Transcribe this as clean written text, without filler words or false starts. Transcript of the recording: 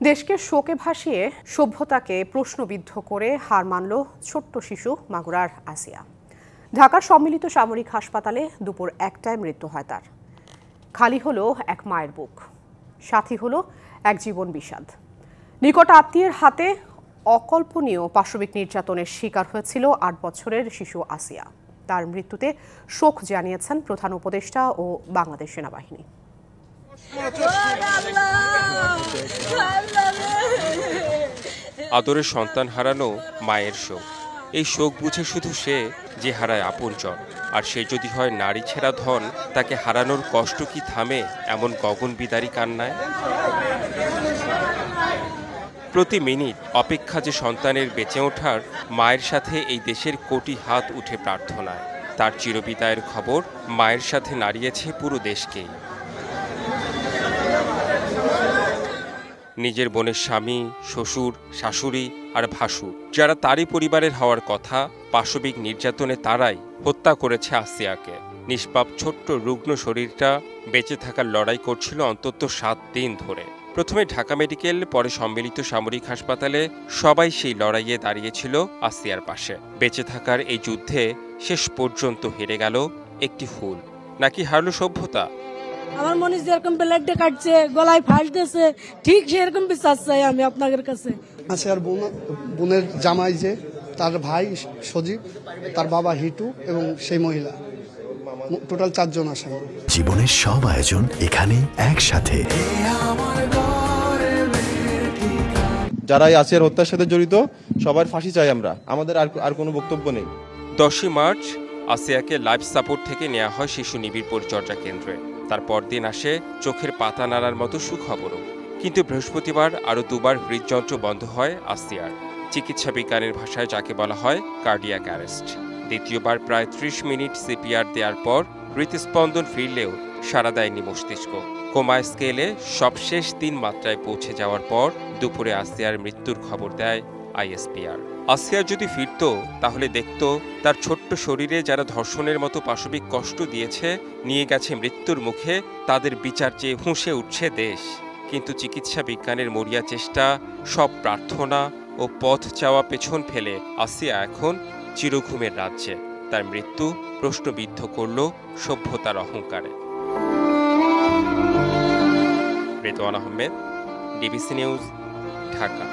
দেশকে শোকে ভাসিয়ে সভ্যতাকে প্রশ্নবিদ্ধ করে হার মানল ছোট্ট শিশু মাগুরার আসিয়া। ঢাকার সম্মিলিত সামরিক হাসপাতালে দুপুর 1টায় মৃত্যু হয় তার। খালি হলো এক মায়ের বুক, সাথী হলো এক জীবন বিষাদ। নিকট আত্মীয়ের হাতে অকল্পনীয় পাশবিক নির্যাতনের শিকার হয়েছিল 8 বছরের শিশু আসিয়া। তার মৃত্যুতে শোক জানিয়েছেন প্রধান উপদেষ্টা ও বাংলাদেশ সেনাবাহিনী। আদরের সন্তান হারানো মায়ের শোক। এই শোক বুঝে শুধু সে যে হারায় আপনজন, আর সে যদি হয় নারী ছেঁড়া ধন, তাকে হারানোর কষ্ট কি থামে এমন গগন বিদারী কান্নায়? প্রতি মিনিট অপেক্ষা যে সন্তানের বেঁচে ওঠার, মায়ের সাথে এই দেশের কোটি হাত উঠে প্রার্থনায়। তার চিরবিদায়ের খবর মায়ের সাথে নাড়িয়েছে পুরো দেশকেই। নিজের বোনের স্বামী, শ্বশুর, শাশুড়ি আর ভাসুর, যারা তারই পরিবারের হওয়ার কথা, পাশবিক নির্যাতনে তারাই হত্যা করেছে আসিয়াকে। নিষ্পাপ ছোট্ট রুগ্ন শরীরটা বেঁচে থাকার লড়াই করছিল অন্তত 7 দিন ধরে। প্রথমে ঢাকা মেডিকেল, পরে সম্মিলিত সামরিক হাসপাতালে সবাই সেই লড়াইয়ে দাঁড়িয়েছিল আসিয়ার পাশে। বেঁচে থাকার এই যুদ্ধে শেষ পর্যন্ত হেরে গেল একটি ফুল, নাকি হারল সভ্যতা? আমার মনে যেরকম ব্লাডে কাটছে, গলায় ফাঁস দিয়েছে, ঠিক সেরকম বিচার চাই আমি আপনাদের কাছে। আসিয়ার বোনের জামাই, যে তার ভাই সজীব, তার বাবা হিটু এবং সেই মহিলা, টোটাল 4 জন আসামি। জীবনের সব আয়োজন এখানে একসাথে। যারা এই আসিয়ার হত্যার সাথে জড়িত সবার ফাঁসি চাই আমরা, আমাদের আর কোনো বক্তব্য নেই। 10 মার্চ আসিয়াকে লাইফ সাপোর্ট থেকে নেওয়া হয় শিশু নিবিড় পরিচর্যা কেন্দ্রে। তার পরদিন আসে চোখের পাতা নাড়ার মতো সুখবরও। কিন্তু বৃহস্পতিবার আরও 2বার হৃদযন্ত্র বন্ধ হয় আসিয়ার। চিকিৎসা বিজ্ঞানের ভাষায় যাকে বলা হয় কার্ডিয়াক অ্যারেস্ট। দ্বিতীয়বার প্রায় 30 মিনিট সিপিআর দেওয়ার পর হৃদস্পন্দন ফিরলেও সাড়া দেয়নি মস্তিষ্ক। কোমা স্কেলে সবশেষ 3 মাত্রায় পৌঁছে যাওয়ার পর দুপুরে আসিয়ার মৃত্যুর খবর দেয় আইএসপিআর। আসিয়া যদি ফিরত, তাহলে দেখত তার ছোট্ট শরীরে যারা ধর্ষণের মতো পাশবিক কষ্ট দিয়েছে, নিয়ে গেছে মৃত্যুর মুখে, তাদের বিচার চেয়ে ফুঁসে উঠছে দেশ। কিন্তু চিকিৎসা বিজ্ঞানের মরিয়া চেষ্টা, সব প্রার্থনা ও পথ চাওয়া পেছন ফেলে আসিয়া এখন চিরঘুমের রাজ্যে। তার মৃত্যু প্রশ্নবিদ্ধ করল সভ্যতার অহংকারে। Redwan Ahmed, DBC news, Dhaka.